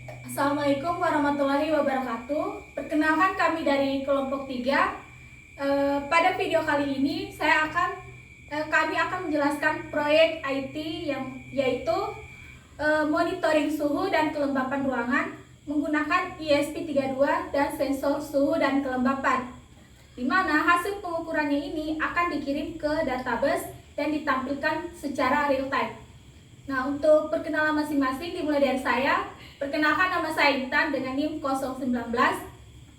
Assalamualaikum warahmatullahi wabarakatuh. Perkenalkan kami dari kelompok 3. Pada video kali ini kami akan menjelaskan proyek IT yang yaitu monitoring suhu dan kelembapan ruangan menggunakan ESP32 dan sensor suhu dan kelembapan. Di mana hasil pengukurannya ini akan dikirim ke database dan ditampilkan secara real time. Nah, untuk perkenalan masing-masing dimulai dari saya. Perkenalkan, nama saya Intan dengan NIM 019.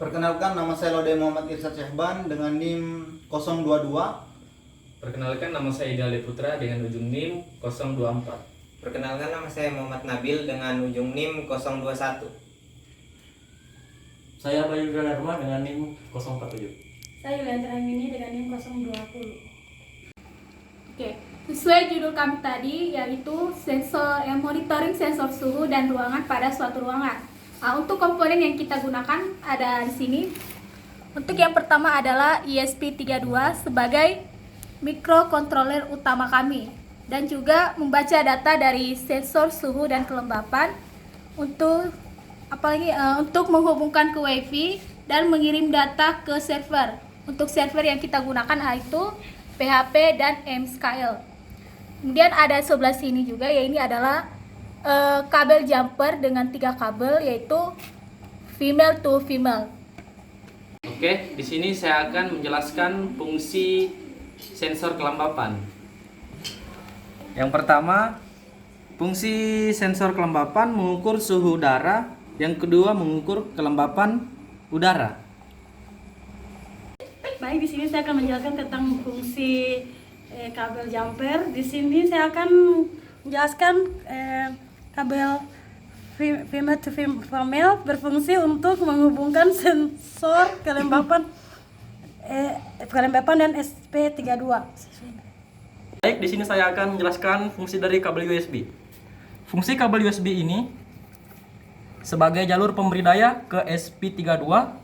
Perkenalkan, nama saya Lode Muhammad Irsyad Syahban dengan NIM 022. Perkenalkan, nama saya Idali Putra dengan ujung NIM 024. Perkenalkan, nama saya Muhammad Nabil dengan ujung NIM 021. Saya Bayu Dharma dengan NIM 047. Saya Yulianti Mini dengan NIM 020. Oke, sesuai judul kami tadi yaitu monitoring sensor suhu dan ruangan pada suatu ruangan. Nah, untuk komponen yang kita gunakan ada di sini. Untuk yang pertama adalah ESP32 sebagai microcontroller utama kami dan juga membaca data dari sensor suhu dan kelembapan untuk untuk menghubungkan ke WiFi dan mengirim data ke server. Untuk server yang kita gunakan yaitu PHP dan MSKL. Kemudian ada sebelah sini juga, ya ini adalah kabel jumper dengan 3 kabel yaitu female to female. Oke, di sini saya akan menjelaskan fungsi sensor kelembapan. Yang pertama, fungsi sensor kelembapan mengukur suhu udara. Yang kedua, mengukur kelembapan udara. Baik, di sini saya akan menjelaskan tentang fungsi kabel jumper. Di sini saya akan menjelaskan kabel female to female berfungsi untuk menghubungkan sensor kelembapan dan SP32. Baik, di sini saya akan menjelaskan fungsi dari kabel USB. Fungsi kabel USB ini sebagai jalur pemberi daya ke SP32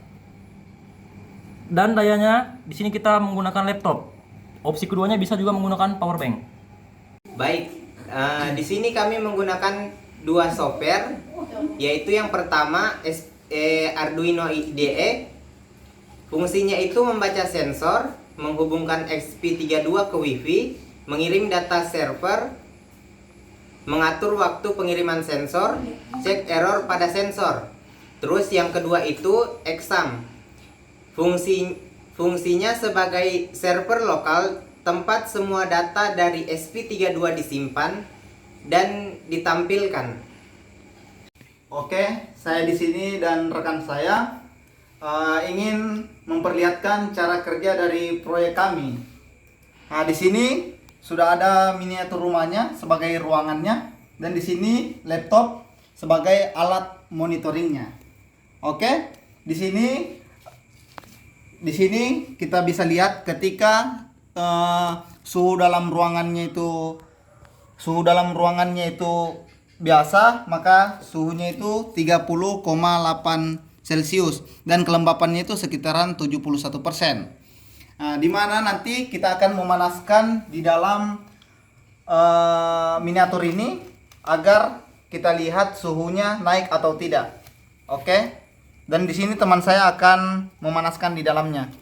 dan dayanya di sini kita menggunakan laptop. Opsi keduanya bisa juga menggunakan power bank. Baik, di sini kami menggunakan 2 software, yaitu yang pertama Arduino IDE. Fungsinya itu membaca sensor, menghubungkan XP32 ke WiFi, mengirim data server, mengatur waktu pengiriman sensor, cek error pada sensor. Terus yang kedua itu exam. Fungsinya sebagai server lokal tempat semua data dari SP32 disimpan dan ditampilkan. Oke, saya di sini dan rekan saya ingin memperlihatkan cara kerja dari proyek kami. Nah, di sini sudah ada miniatur rumahnya sebagai ruangannya dan di sini laptop sebagai alat monitoringnya. Oke, di sini kita bisa lihat ketika suhu dalam ruangannya itu biasa, maka suhunya itu 30,8 Celcius dan kelembapannya itu sekitaran 71%. Nah, di mana nanti kita akan memanaskan di dalam miniatur ini agar kita lihat suhunya naik atau tidak. Oke. Dan di sini teman saya akan memanaskan di dalamnya.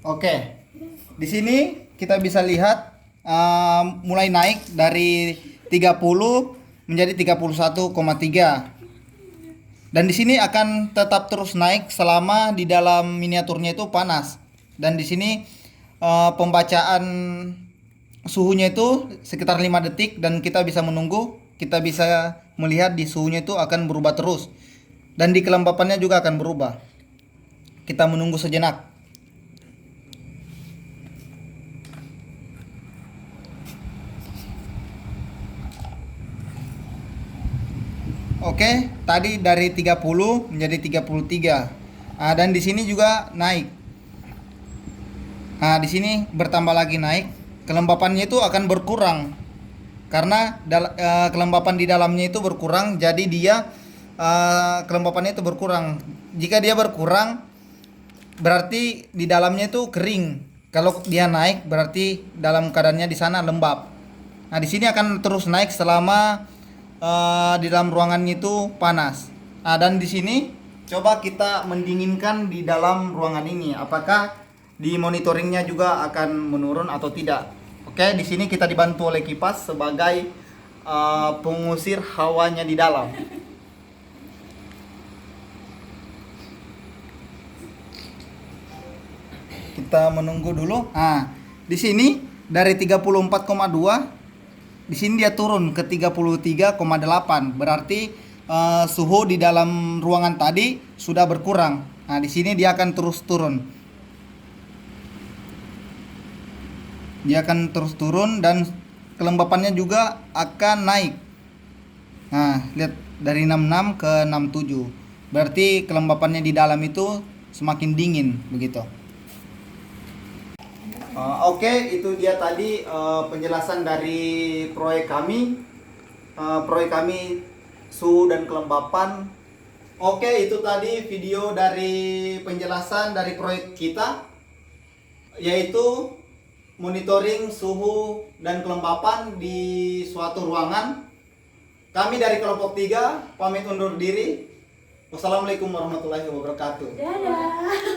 Oke. Di sini kita bisa lihat mulai naik dari 30 menjadi 31,3. Dan di sini akan tetap terus naik selama di dalam miniaturnya itu panas. Dan di sini pembacaan suhunya itu sekitar 5 detik dan kita bisa menunggu, kita bisa melihat di suhunya itu akan berubah terus. Dan di kelembapannya juga akan berubah. Kita menunggu sejenak. Oke, tadi dari 30 menjadi 33. Nah, dan di sini juga naik. Nah, di sini bertambah lagi naik. Kelembapannya itu akan berkurang. karena kelembapan di dalamnya itu berkurang, jadi dia kelembapannya itu berkurang. Jika dia berkurang berarti di dalamnya itu kering. Kalau dia naik berarti dalam keadaannya di sana lembab. Nah, di sini akan terus naik selama di dalam ruangannya itu panas. Nah, dan di sini coba kita mendinginkan di dalam ruangan ini. Apakah di monitoringnya juga akan menurun atau tidak? Oke, di sini kita dibantu oleh kipas sebagai pengusir hawanya di dalam. Kita menunggu dulu. Nah, di sini dari 34,2 di sini dia turun ke 33,8. Berarti suhu di dalam ruangan tadi sudah berkurang. Nah, di sini dia akan terus turun. Dia akan terus turun dan kelembapannya juga akan naik. Nah, lihat dari 66 ke 67. Berarti kelembapannya di dalam itu semakin dingin begitu. Oke, itu dia tadi penjelasan dari proyek kami. Proyek kami suhu dan kelembapan. Oke, itu tadi video dari penjelasan dari proyek kita, yaitu monitoring suhu dan kelembapan di suatu ruangan. Kami dari kelompok 3 pamit undur diri. Wassalamualaikum warahmatullahi wabarakatuh. Dadah.